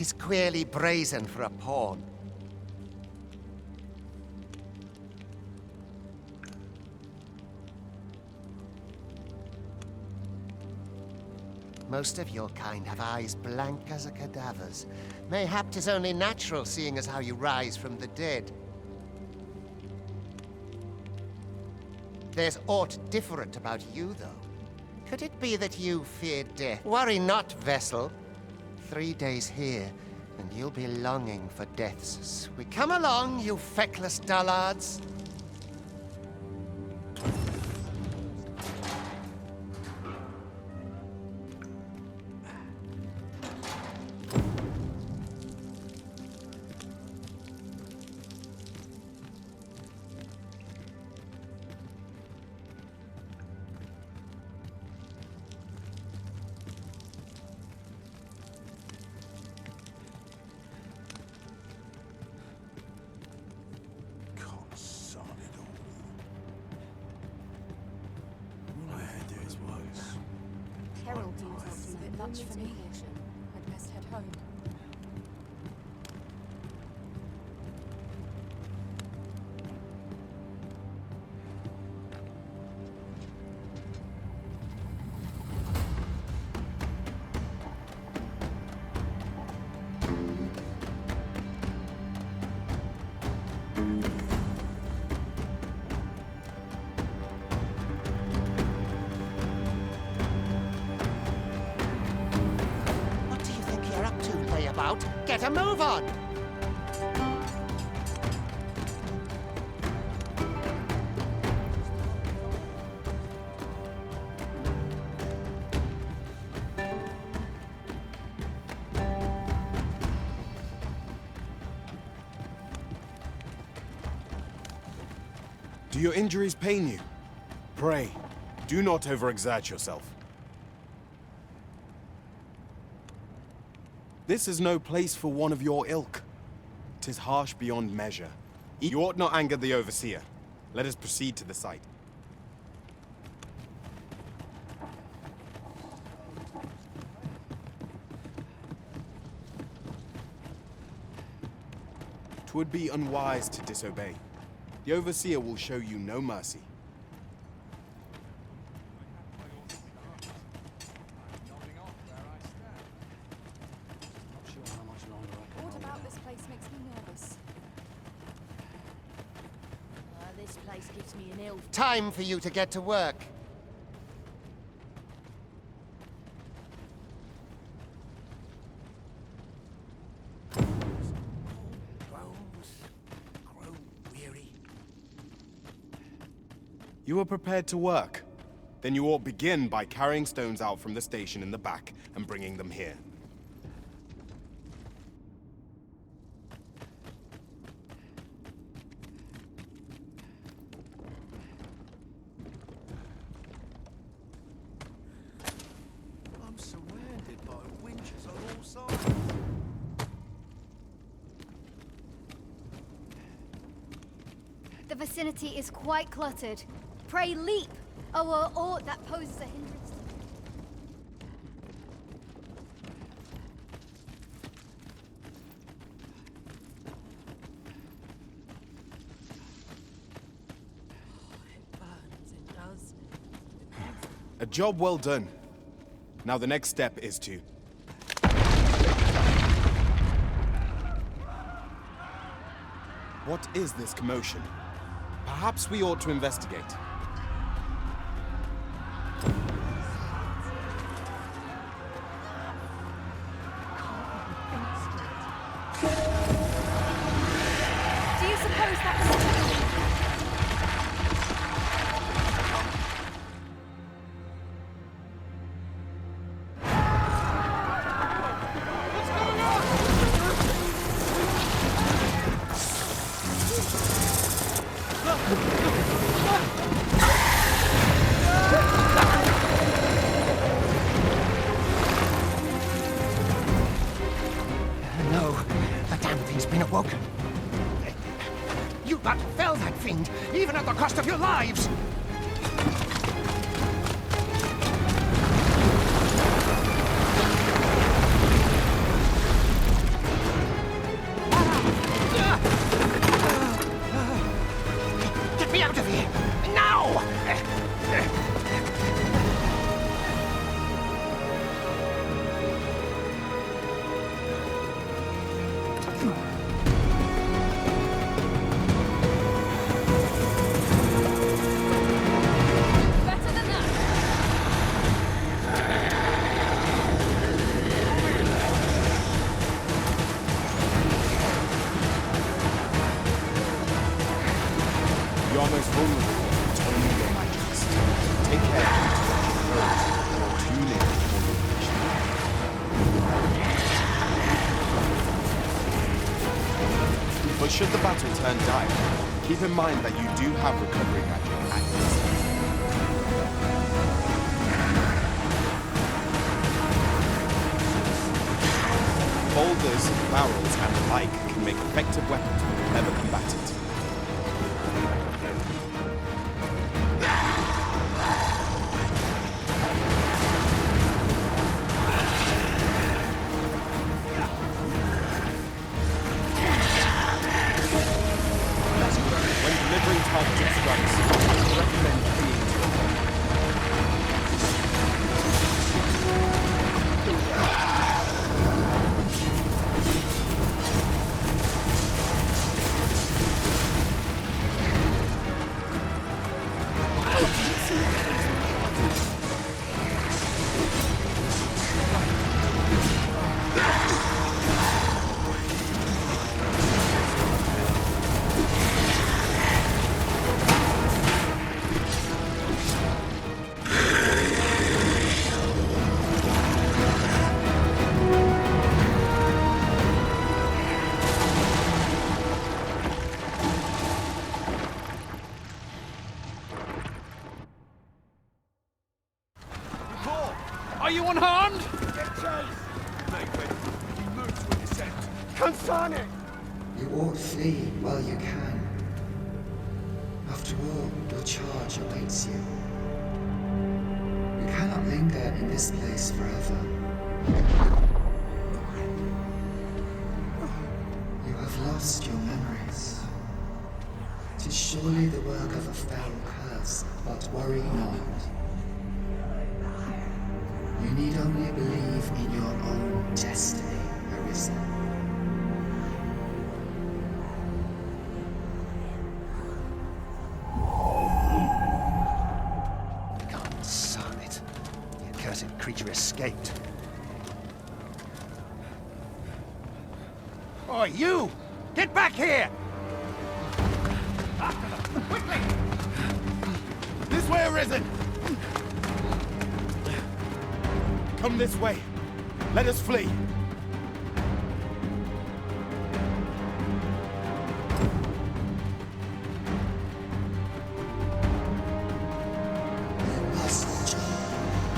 'Tis queerly brazen for a pawn. Most of your kind have eyes blank as a cadaver's. Mayhap 'tis only natural, seeing as how you rise from the dead. There's aught different about you, though. Could it be that you fear death? Worry not, vessel. 3 days here, and you'll be longing for death's sweet. Come along, you feckless dullards. Herald news looks a bit much for me. I'd best head home. Get a move on! Do your injuries pain you? Pray, do not overexert yourself. This is no place for one of your ilk. 'Tis harsh beyond measure. You ought not anger the overseer. Let us proceed to the site. 'Twould be unwise to disobey. The overseer will show you no mercy. What about this place makes me nervous? This place gives me an ill... Time for you to get to work. Grow weary. You are prepared to work? Then you ought begin by carrying stones out from the station in the back and bringing them here. I'm surrounded by winches on all sides. The vicinity is quite cluttered. Pray leap, or aught that poses a hindrance to me. It burns, it does. A job well done. Now the next step is to... What is this commotion? Perhaps we ought to investigate. Do you suppose that was... No, the damn thing's been awoken. You but fell that fiend, even at the cost of your lives! But should the battle turn dire, keep in mind that you do have recovery magic at your disposal. Boulders, barrels, and the like can make effective weapons for the clever combatant. When delivering targeted strikes, I recommend clinging to your weapon. Are you unharmed? Get chase! Make ready. You move to a descent. Consane! You ought flee while you can. After all, your charge awaits you. You cannot linger in this place forever. You have lost your memories. 'Tis surely the work of a foul curse, but worry not. You need only believe in your own destiny, Arisen. Sonnet. The accursed creature escaped. Oh, you! Get back here! After them! Quickly! This way, Arisen! Come this way. Let us flee.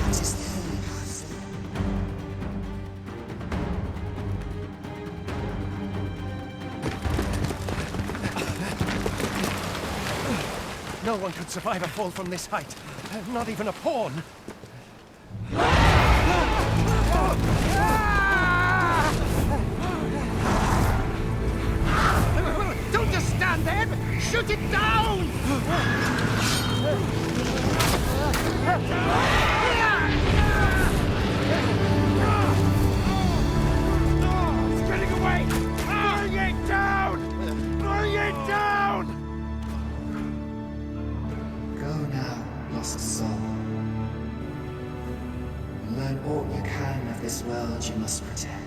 It is the only path. No one could survive a fall from this height. Not even a pawn. Don't just stand there! Shoot it down! It's getting away! Bring it down! Bring it down! Go now, lost soul. Learn all you can of this world you must protect.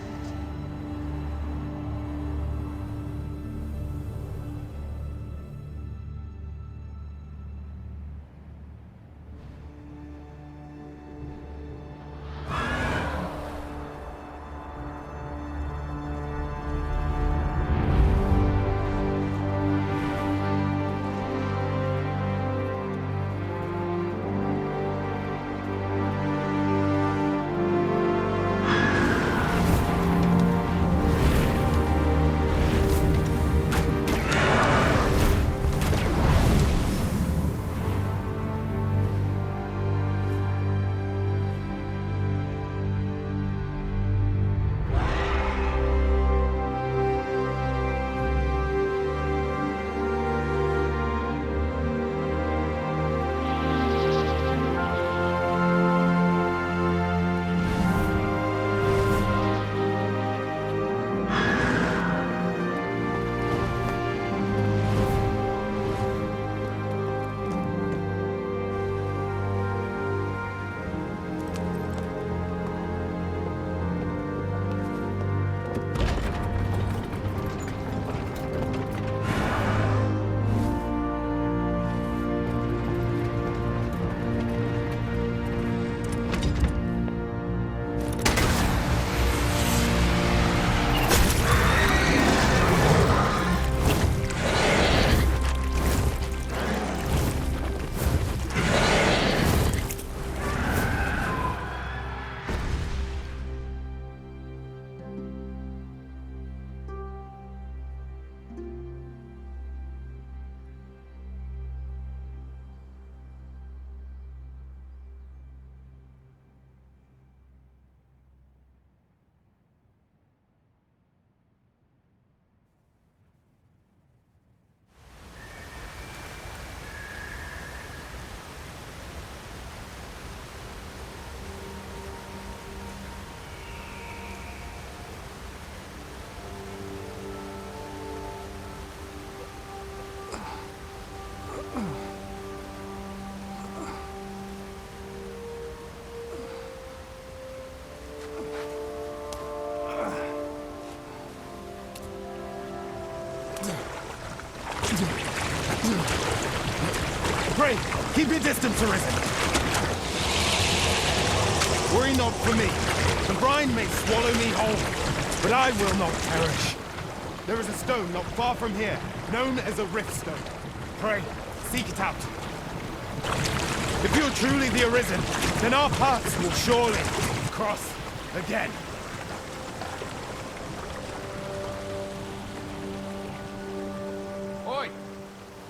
Pray, keep your distance, Arisen. Worry not for me. The brine may swallow me whole, but I will not perish. There is a stone not far from here, known as a rift stone. Pray, seek it out. If you're truly the Arisen, then our paths will surely cross again. Oi!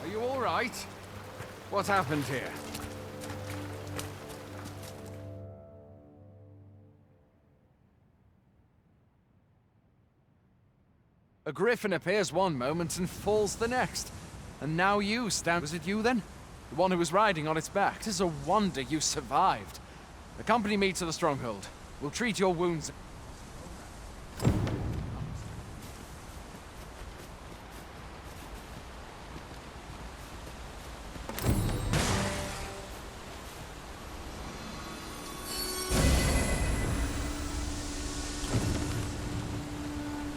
Are you all right? What happened here? A griffin appears one moment and falls the next. And now you stand... Was it you then? The one who was riding on its back? 'Tis a wonder you survived. Accompany me to the stronghold. We'll treat your wounds.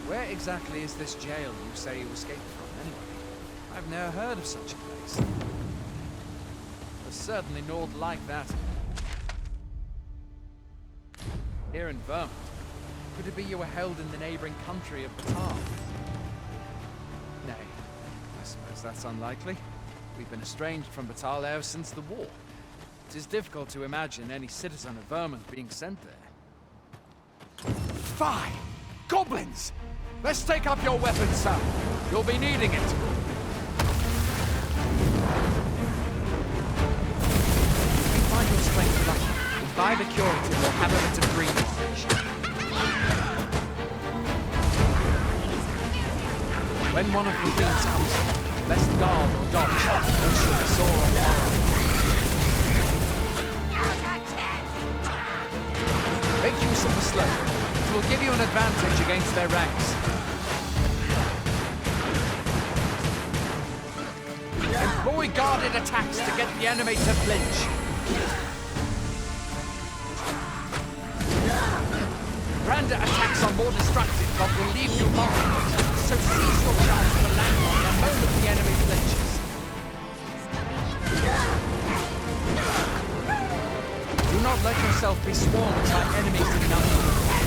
Where exactly is this jail you say you escaped from, anyway? I've never heard of such a place. There's certainly naught like that here in Vermont. Could it be you were held in the neighboring country of Batal? Nay, I suppose that's unlikely. We've been estranged from Batal ever since the war. It is difficult to imagine any citizen of Vermont being sent there. Fie! Goblins! Let's take up your weapons, sir. You'll be needing it. If you find your strength lucky, buy the curative or have a bit of green orange. When one of the fiends comes in, best guard or dodge, or should be sore on the arm. Make use of the slope. It will give you an advantage against their ranks. Employ guarded attacks to get the enemy to flinch. Random attacks are more destructive but will leave you vulnerable, so seize your chance to land on the moment the enemy flinches. Do not let yourself be swarmed by enemies in number.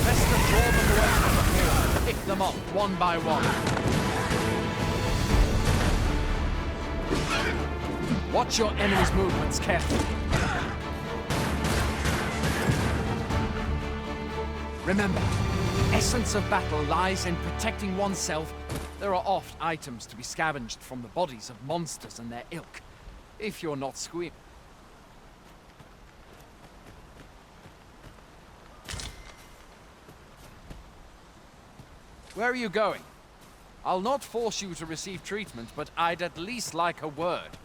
Best to draw them away from the field and pick them off one by one. Watch your enemy's movements carefully. Remember, the essence of battle lies in protecting oneself. There are oft items to be scavenged from the bodies of monsters and their ilk, if you're not squeamish. Where are you going? I'll not force you to receive treatment, but I'd at least like a word.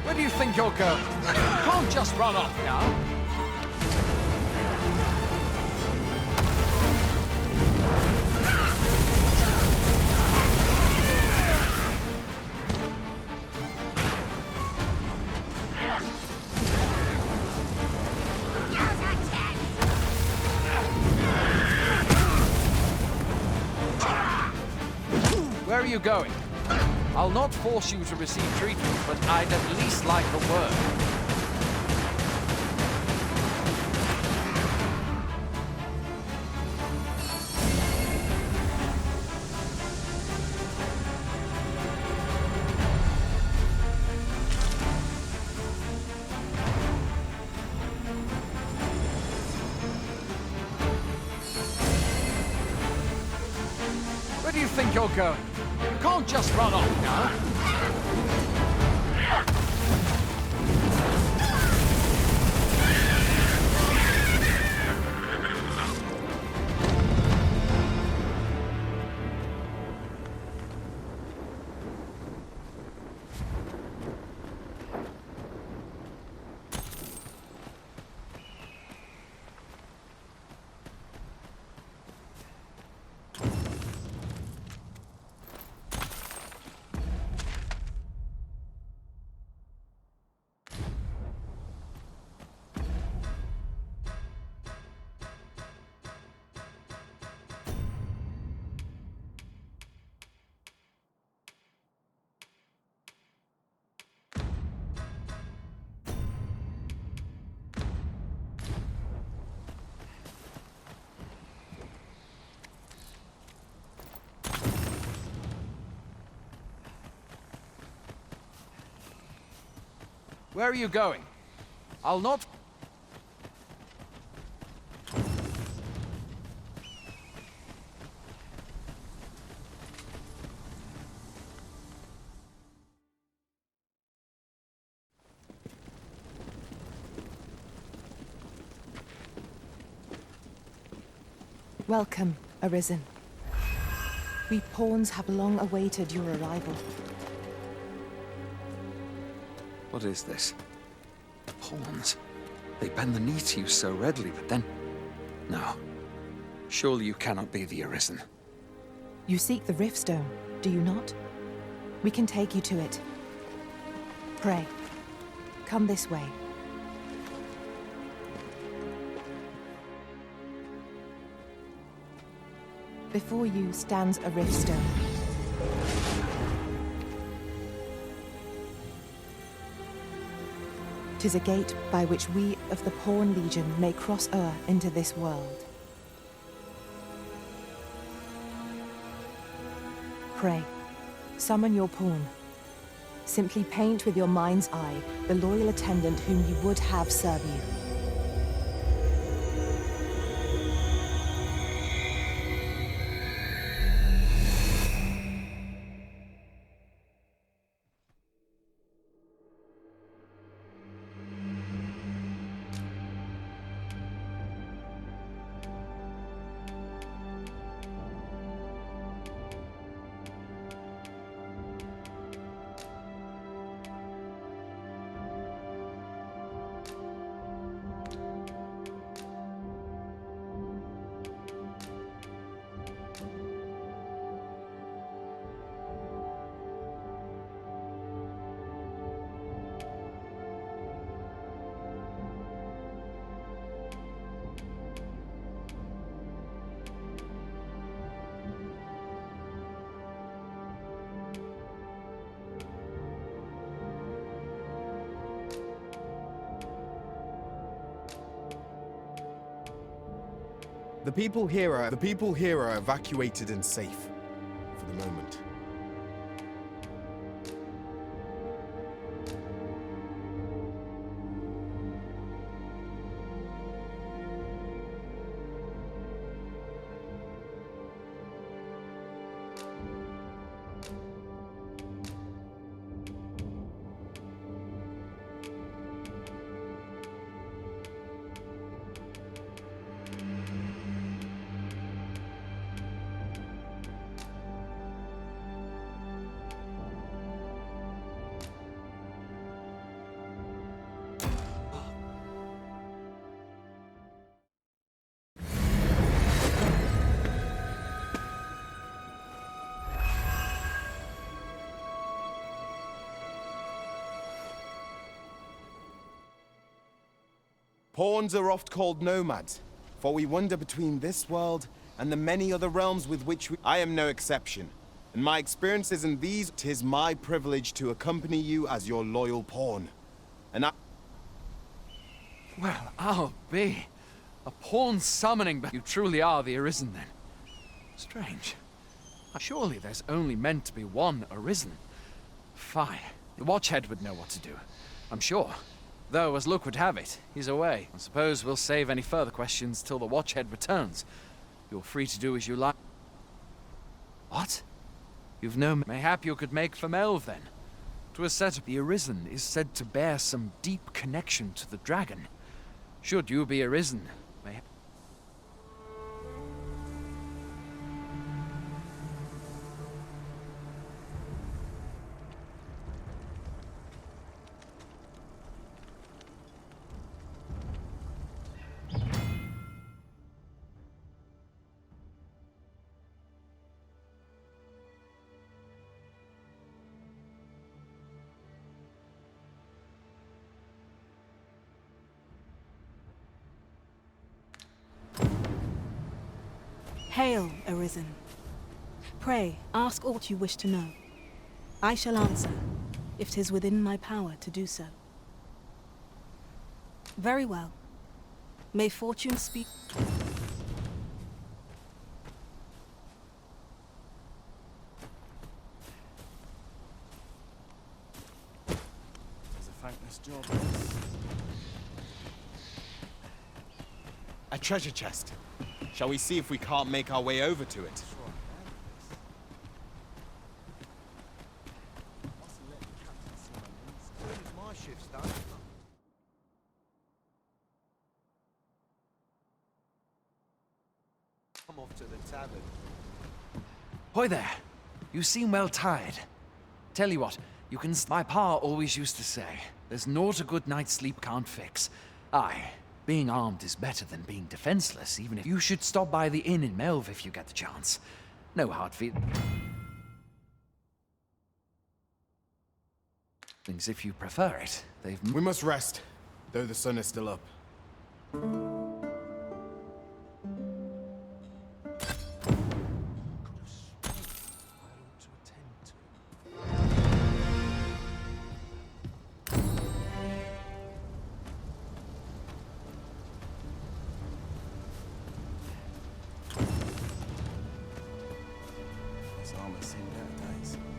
Where do you think you're going? You can't just run off now. Where are you going? I'll not force you to receive treatment, but I'd at least like a word. Where do you think you're going? You can't just run off now. Where are you going? I'll not... Welcome, Arisen. We pawns have long awaited your arrival. What is this? Pawns? They bend the knee to you so readily, but then... No. Surely you cannot be the Arisen. You seek the Riftstone, do you not? We can take you to it. Pray, come this way. Before you stands a Riftstone. Tis a gate by which we of the Pawn Legion may cross o'er into this world. Pray, summon your pawn. Simply paint with your mind's eye the loyal attendant whom you would have serve you. The people here are evacuated and safe. For the moment. Pawns are oft called nomads, for we wander between this world and the many other realms with which I am no exception, and my experiences in these, 'tis my privilege to accompany you as your loyal pawn. And I... Well, I'll be. A pawn summoning, but you truly are the Arisen then. Strange. Surely there's only meant to be one Arisen. Fine. The Watchhead would know what to do, I'm sure. Though, as luck would have it, he's away. I suppose we'll save any further questions till the Watchhead returns. You're free to do as you like. What? You've no... Mayhap you could make from Elve, then. 'Twas said the Arisen is said to bear some deep connection to the dragon. Should you be Arisen, mayhap... Hail, Arisen. Pray, ask aught you wish to know. I shall answer, if 'tis within my power to do so. Very well. May fortune speak... It's a thankless job. A treasure chest. Shall we see if we can't make our way over to it? Come off to the tavern. Hoy there. You seem well tired. Tell you what, you can... My pa always used to say, there's naught a good night's sleep can't fix. Aye, being armed is better than being defenseless, even if you should stop by the inn in Melve if you get the chance. No hard feelings if you prefer it. We must rest, though the sun is still up.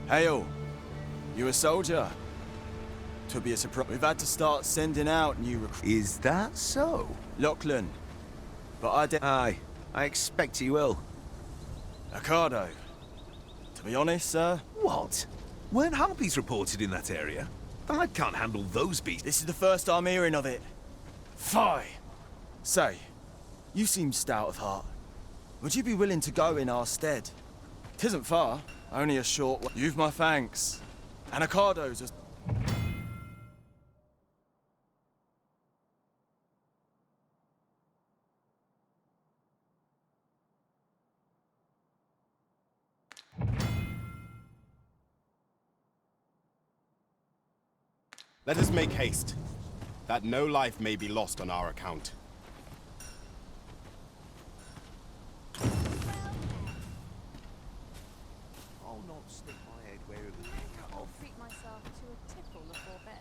Hail! You a soldier? To be a surprise. We've had to start sending out new recruits. Is that so? Lachlan. But Aye, I expect he will. Ricardo. To be honest, sir... What? Weren't harpies reported in that area? I can't handle those beasts. This is the first I'm hearing of it. Fie! Say, you seem stout of heart. Would you be willing to go in our stead? 'Tisn't far, only a short way. You've my thanks. And Ricardo's a... Let us make haste, that no life may be lost on our account. I'll not stick my head where it was cut I'll off. treat myself to a tipple before bed.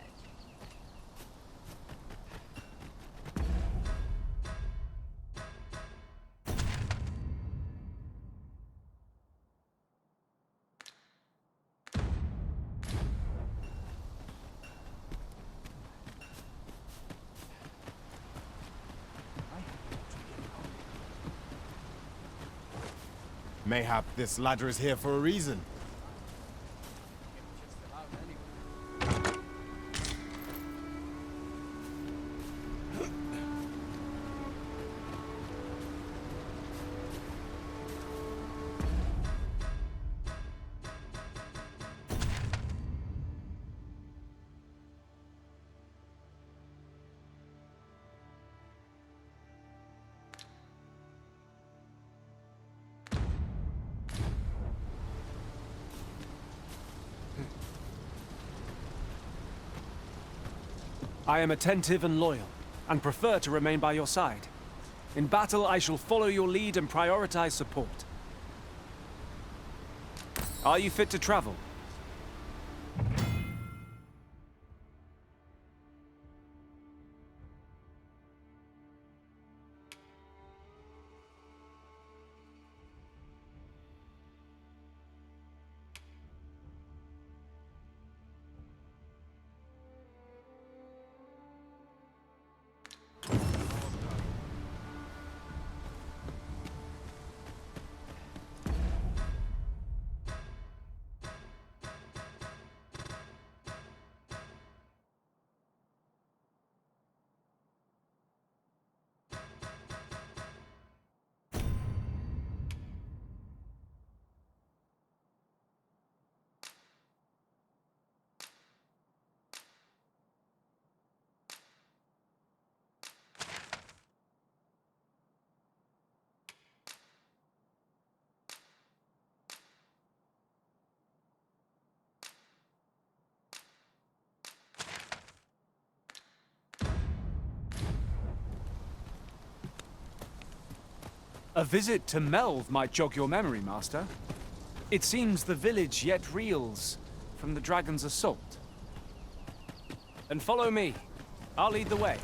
Mayhap this ladder is here for a reason. I am attentive and loyal, and prefer to remain by your side. In battle, I shall follow your lead and prioritize support. Are you fit to travel? A visit to Melve might jog your memory, Master. It seems the village yet reels from the dragon's assault. And follow me. I'll lead the way.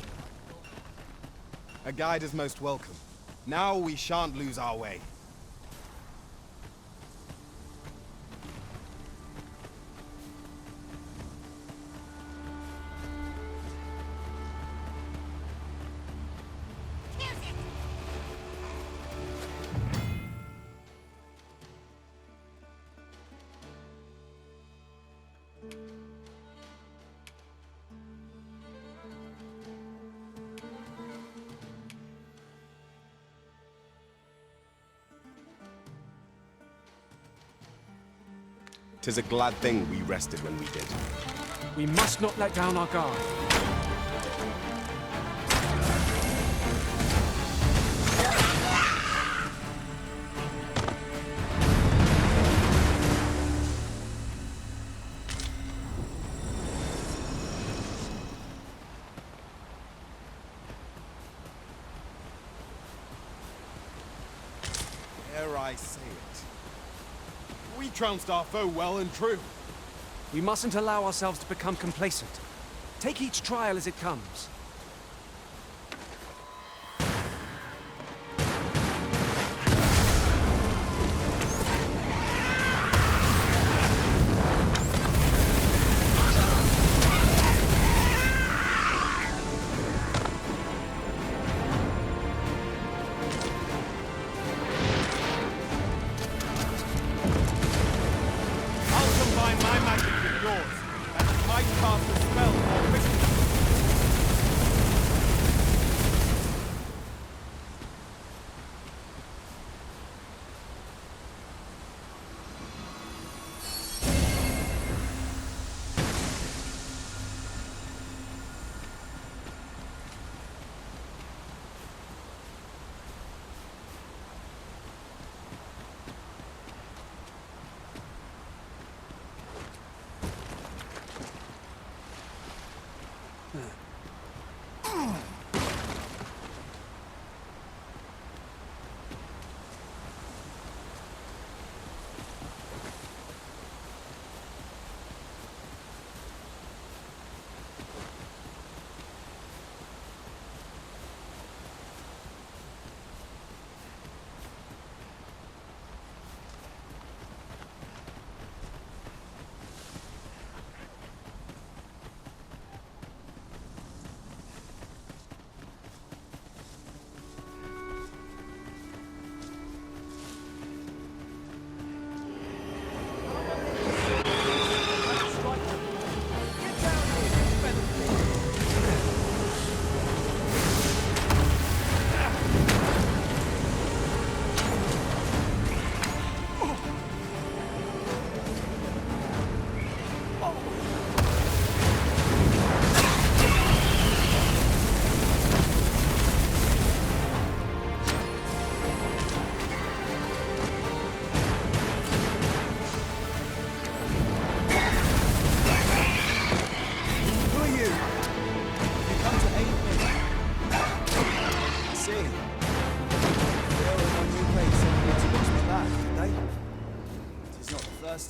A guide is most welcome. Now we shan't lose our way. 'Tis a glad thing we rested when we did. We must not let down our guard. Dare I say it? We trounced our foe well and true. We mustn't allow ourselves to become complacent. Take each trial as it comes.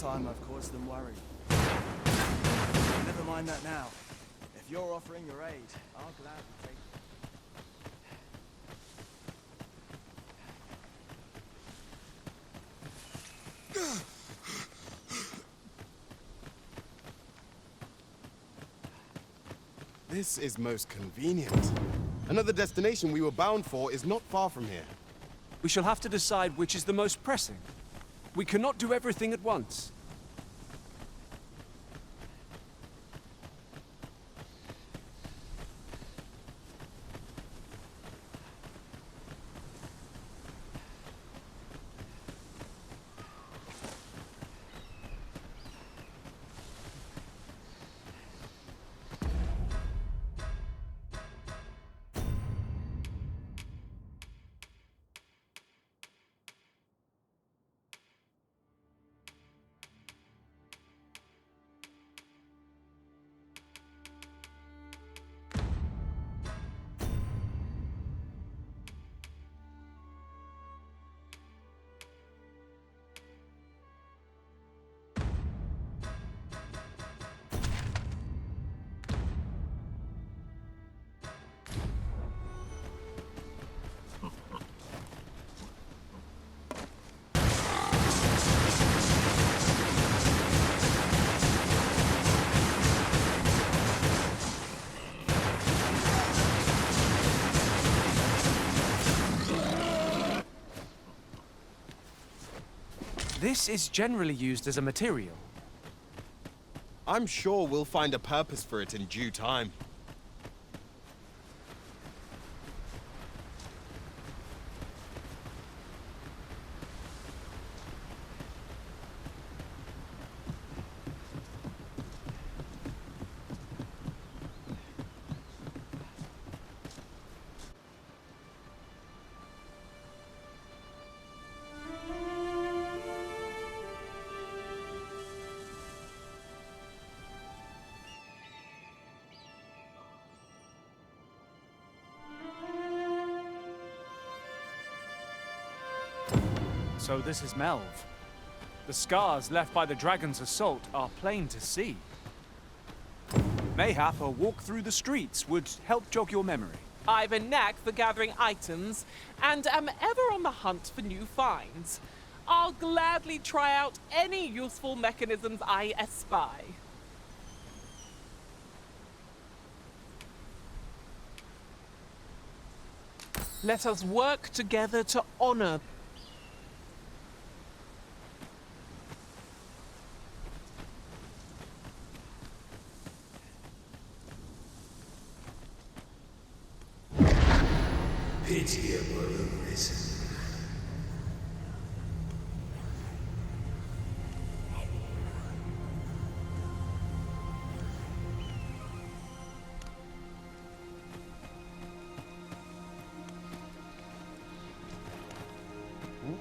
Time I've caused them worry. Never mind that now. If you're offering your aid, I'll gladly take it. This is most convenient. Another destination we were bound for is not far from here. We shall have to decide which is the most pressing. We cannot do everything at once. This is generally used as a material. I'm sure we'll find a purpose for it in due time. So this is Melv. The scars left by the dragon's assault are plain to see. Mayhap a walk through the streets would help jog your memory. I've a knack for gathering items, and am ever on the hunt for new finds. I'll gladly try out any useful mechanisms I espy. Let us work together to honor. Pitiable arisen.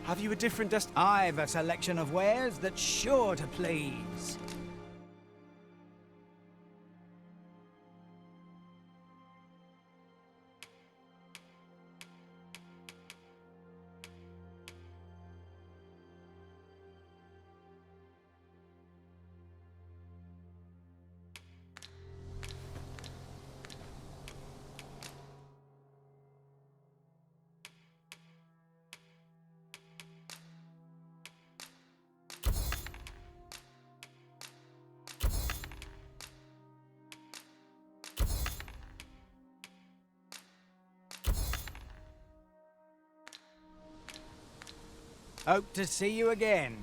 Have you a different I've a selection of wares that's sure to please. Hope to see you again.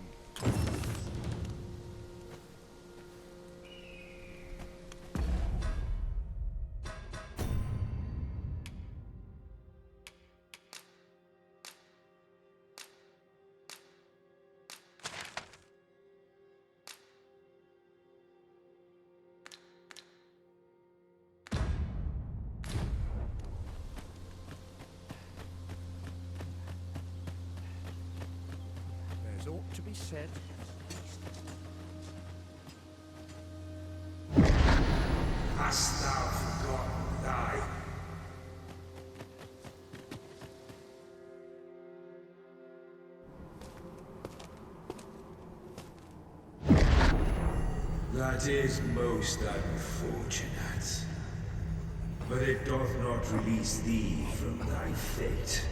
Ought to be said. Hast thou forgotten thy... That is most unfortunate. But it doth not release thee from thy fate.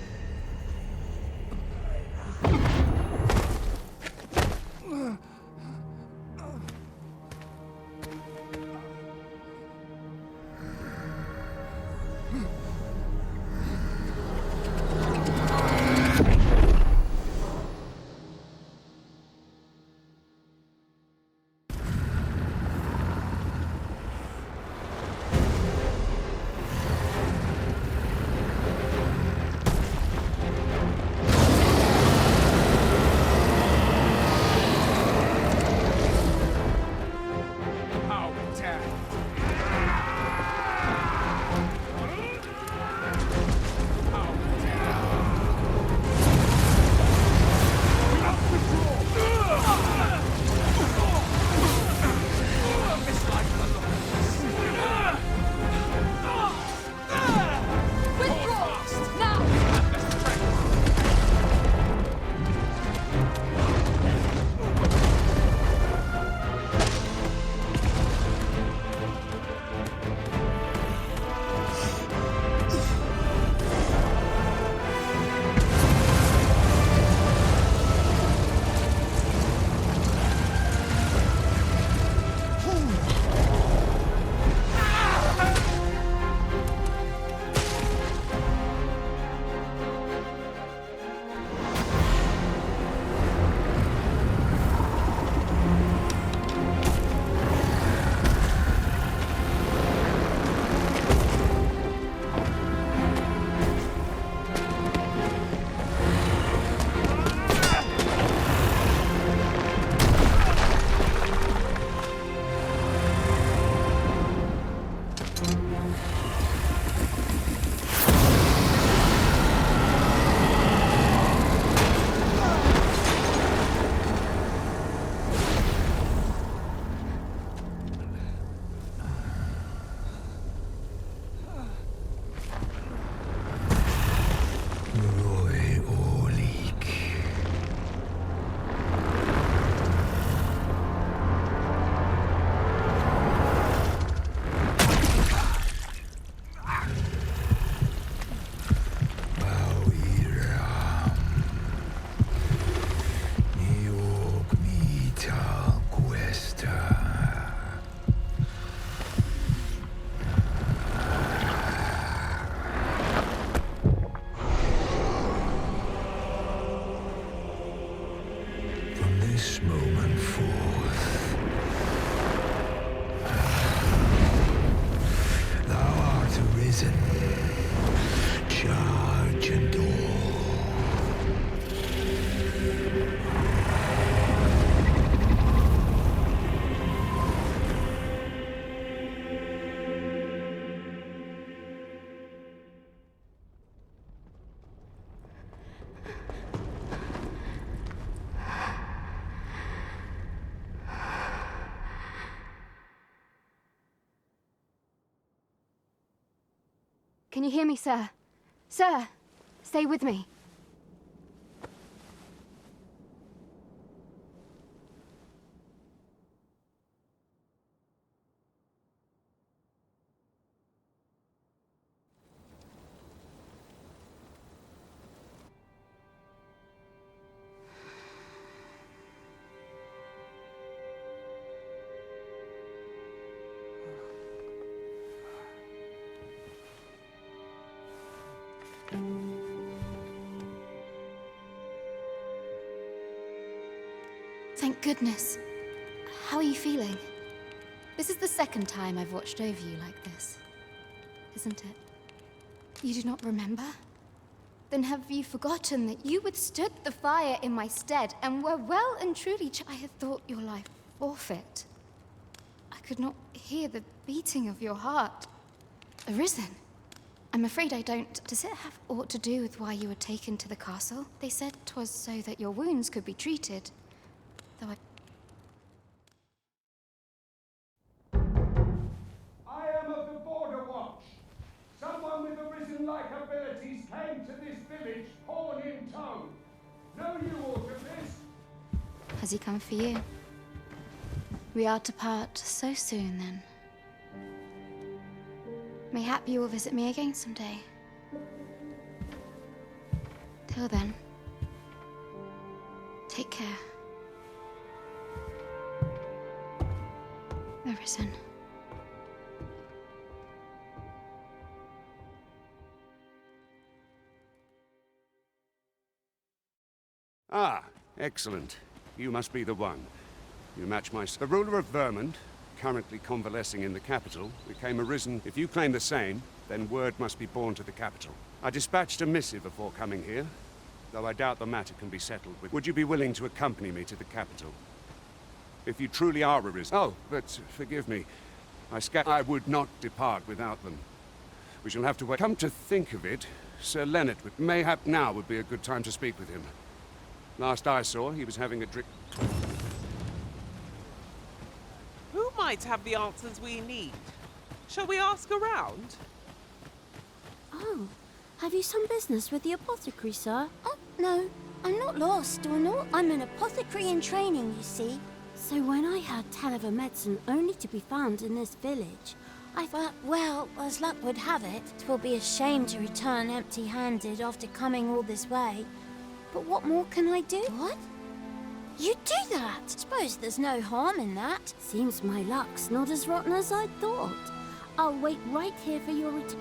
Can you hear me, sir? Sir, stay with me. Thank goodness. How are you feeling? This is the second time I've watched over you like this, isn't it? You do not remember? Then have you forgotten that you withstood the fire in my stead and were well and truly I had thought your life forfeit. I could not hear the beating of your heart. Arisen. I'm afraid I don't. Does it have aught to do with why you were taken to the castle? They said 'twas so that your wounds could be treated. Though I am of the Border Watch. Someone with Arisen-like abilities came to this village, horn in tow. Know you aught of this? Has he come for you? We are to part so soon, then. Mayhap you will visit me again someday. Till then, take care. Arisen. Ah, excellent. You must be the one. You match my... The ruler of Vermont, currently convalescing in the capital, became Arisen. If you claim the same, then word must be borne to the capital. I dispatched a missive before coming here, though I doubt the matter can be settled with... Would you be willing to accompany me to the capital? If you truly are Arisen... Oh, but forgive me. I would not depart without them. We shall have to wait. Come to think of it, Sir Leonard would... Mayhap now would be a good time to speak with him. Last I saw, he was having a drink... Who might have the answers we need? Shall we ask around? Oh, have you some business with the apothecary, sir? Oh, no, I'm not lost or not. I'm an apothecary in training, you see. So when I heard tell of a medicine only to be found in this village, I thought, well, as luck would have it, 'twill be a shame to return empty-handed after coming all this way. But what more can I do? What? You do that? Suppose there's no harm in that. Seems my luck's not as rotten as I thought. I'll wait right here for your return.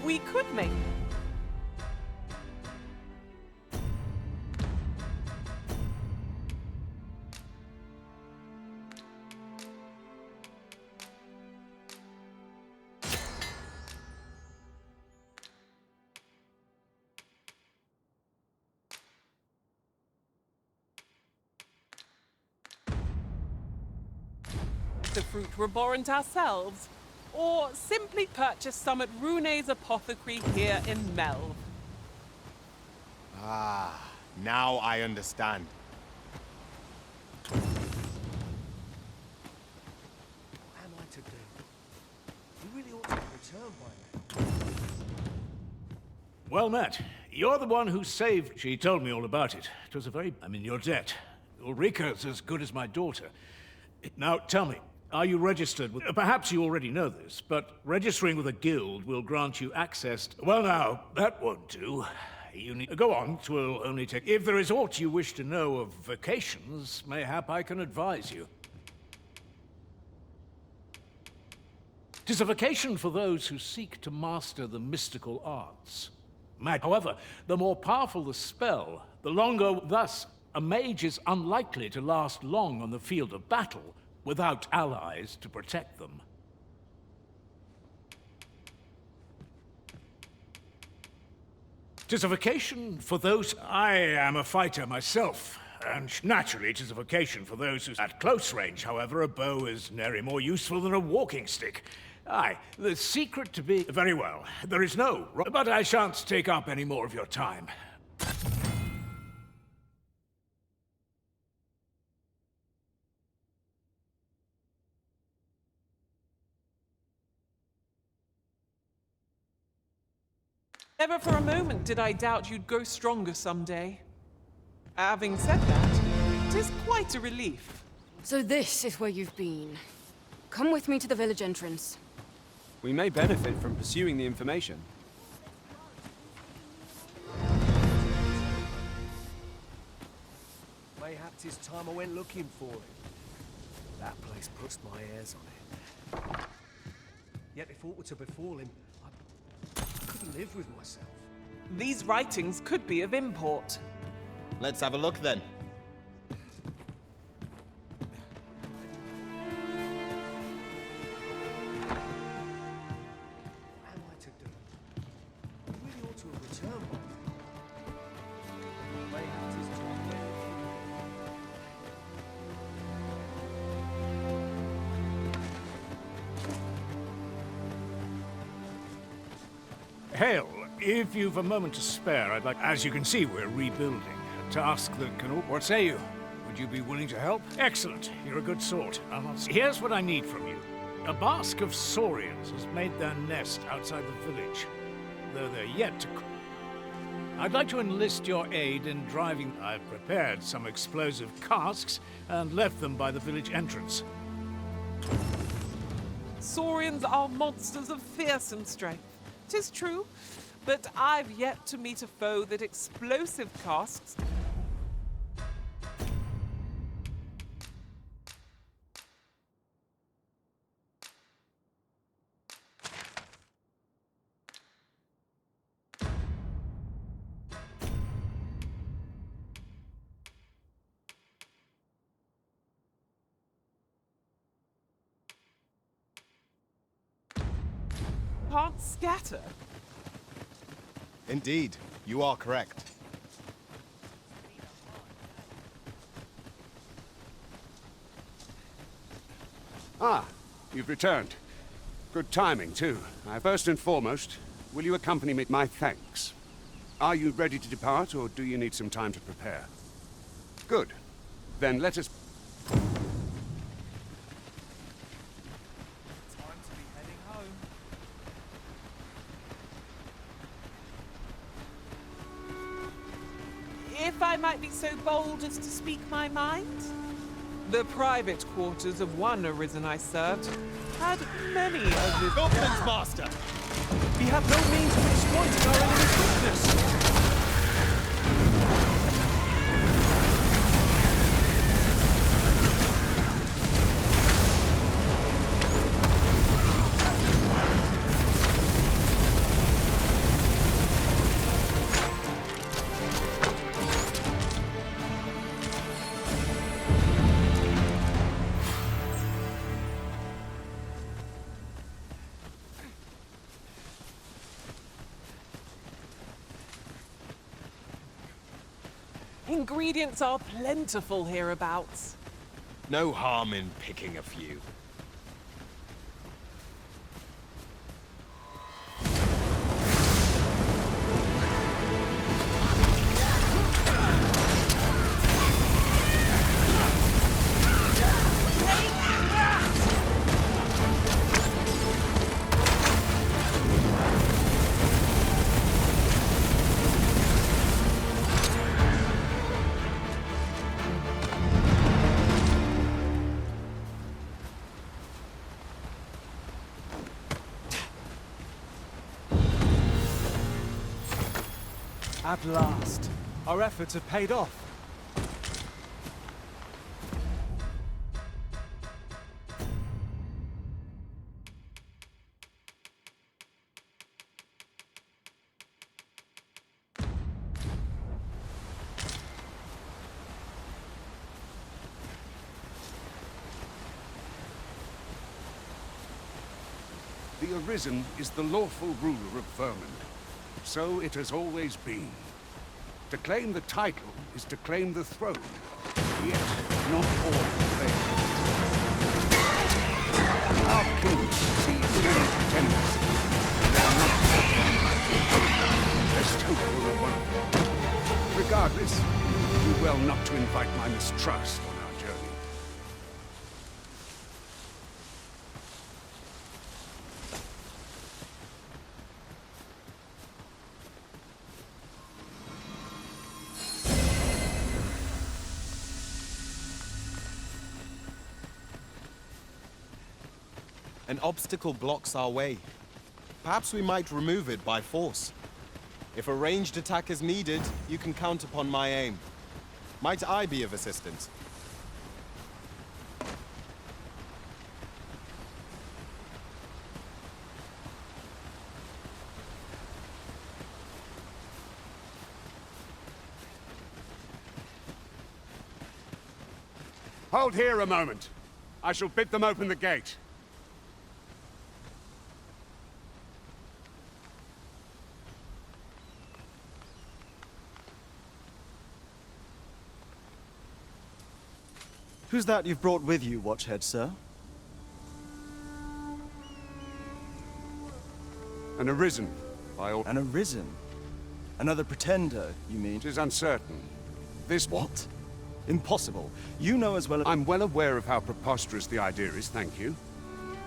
We could make... the fruit reborrent ourselves, or simply purchase some at Rune's apothecary here in Melve. Ah, now I understand. What am I to do? You really ought to return by now. Well met. You're the one who saved... She told me all about it. It was a very... I'm in your debt. Ulrika's as good as my daughter. Now, tell me, are you registered with... Perhaps you already know this, but registering with a guild will grant you access to... Well, now, that won't do. You need... Go on, 'twill only take... If there is aught you wish to know of vacations, mayhap I can advise you. 'Tis a vacation for those who seek to master the mystical arts. However, the more powerful the spell, the longer... Thus, a mage is unlikely to last long on the field of battle without allies to protect them. 'Tis a vacation for those... I am a fighter myself, and naturally 'tis a vacation for those who... At close range, however, a bow is nary more useful than a walking stick. Aye, the secret to be... Very well, there is no... But I shan't take up any more of your time. Never for a moment did I doubt you'd grow stronger someday. Having said that, it is quite a relief. So this is where you've been. Come with me to the village entrance. We may benefit from pursuing the information. Mayhaps it's time I went looking for him. That place puts my hairs on it. Yet if aught were to befall him, I couldn't live with myself. These writings could be of import. Let's have a look then. What am I to do? I really ought to have returned by now. Mayhaps it's time I went Hail, if you've a moment to spare, I'd like, as you can see, we're rebuilding. A task that can... What say you? Would you be willing to help? Excellent. You're a good sort. Here's what I need from you. A basque of saurians has made their nest outside the village, though they're yet to... I'd like to enlist your aid in driving... I've prepared some explosive casks and left them by the village entrance. Saurians are monsters of fearsome strength. 'Tis true, but I've yet to meet a foe that explosive casks... can't scatter. Indeed, you are correct. Ah, you've returned. Good timing, too. First and foremost, will you accompany me? My thanks. Are you ready to depart, or do you need some time to prepare? Good. Then let us... If I might be so bold as to speak my mind, the private quarters of one Arisen I served had many of his... Goblins, Master! We have no means of exploiting our enemy's weakness! Ingredients are plentiful hereabouts. No harm in picking a few. At last, our efforts have paid off. The Arisen is the lawful ruler of Vermund. So it has always been. To claim the title is to claim the throne. Yet, not all claim. Our kings see many pretenders. They are not best hopeful of one. Regardless, do well not to invite my mistrust on our journey. An obstacle blocks our way. Perhaps we might remove it by force. If a ranged attack is needed, you can count upon my aim. Might I be of assistance? Hold here a moment. I shall bid them open the gate. Who's that you've brought with you, Watchhead, sir? An Arisen, by all... An Arisen? Another pretender, you mean? It is uncertain. This... What? Impossible. You know as well as... I'm well aware of how preposterous the idea is, thank you.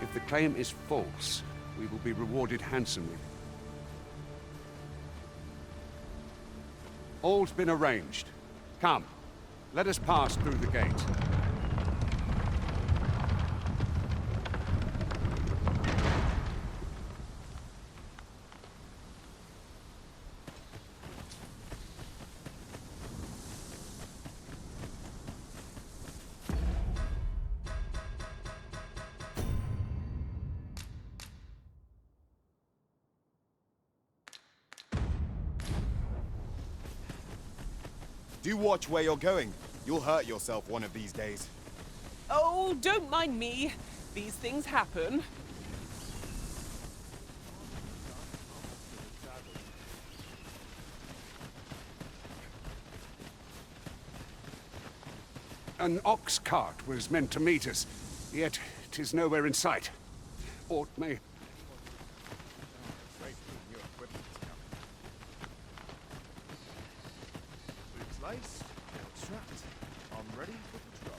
If the claim is false, we will be rewarded handsomely. All's been arranged. Come, let us pass through the gate. Do watch where you're going. You'll hurt yourself one of these days. Oh, don't mind me. These things happen. An ox cart was meant to meet us, yet 'tis nowhere in sight. Aught may... Boots laced, belt strapped. I'm ready for patrol.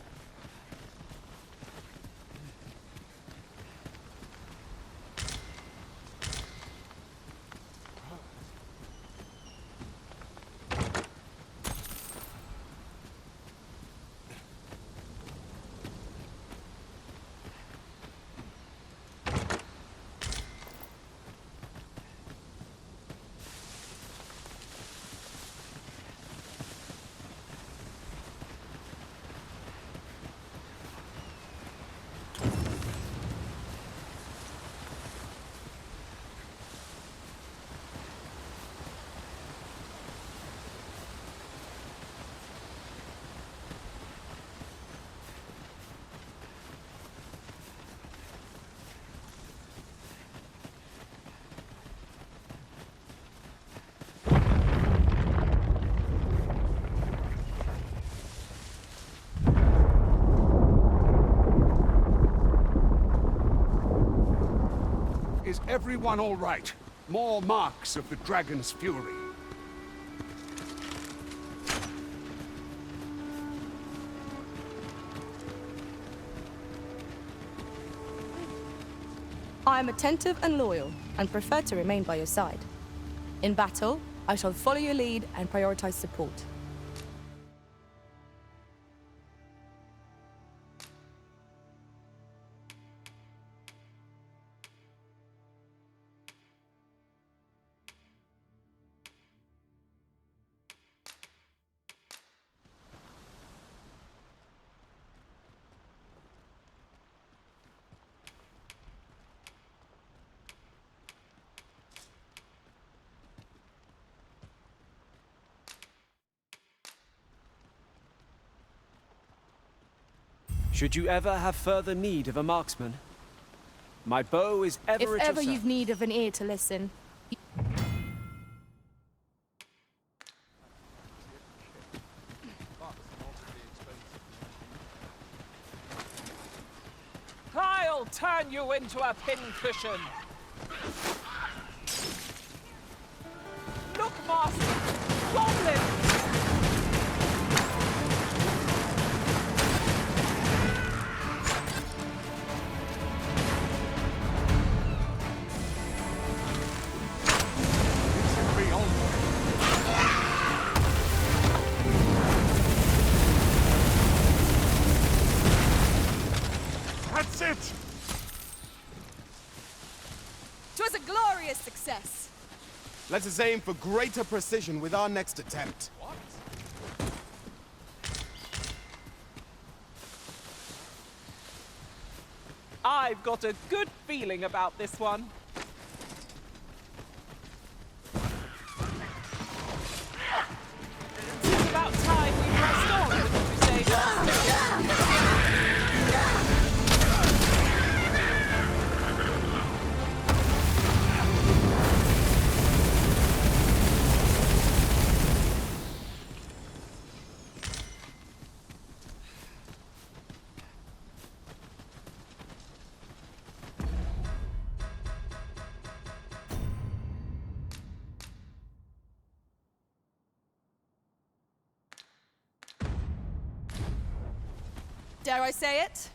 Is everyone all right? More marks of the dragon's fury. I am attentive and loyal, and prefer to remain by your side. In battle, I shall follow your lead and prioritize support. Should you ever have further need of a marksman, my bow is ever at your If ever side. you've need of an ear to listen, I'll turn you into a pincushion. Look, Master! Goblins! That's it! a glorious success. Let us aim for greater precision with our next attempt. I've got a good feeling about this one. It's about time we pressed on with the Crusaders. Dare I say it?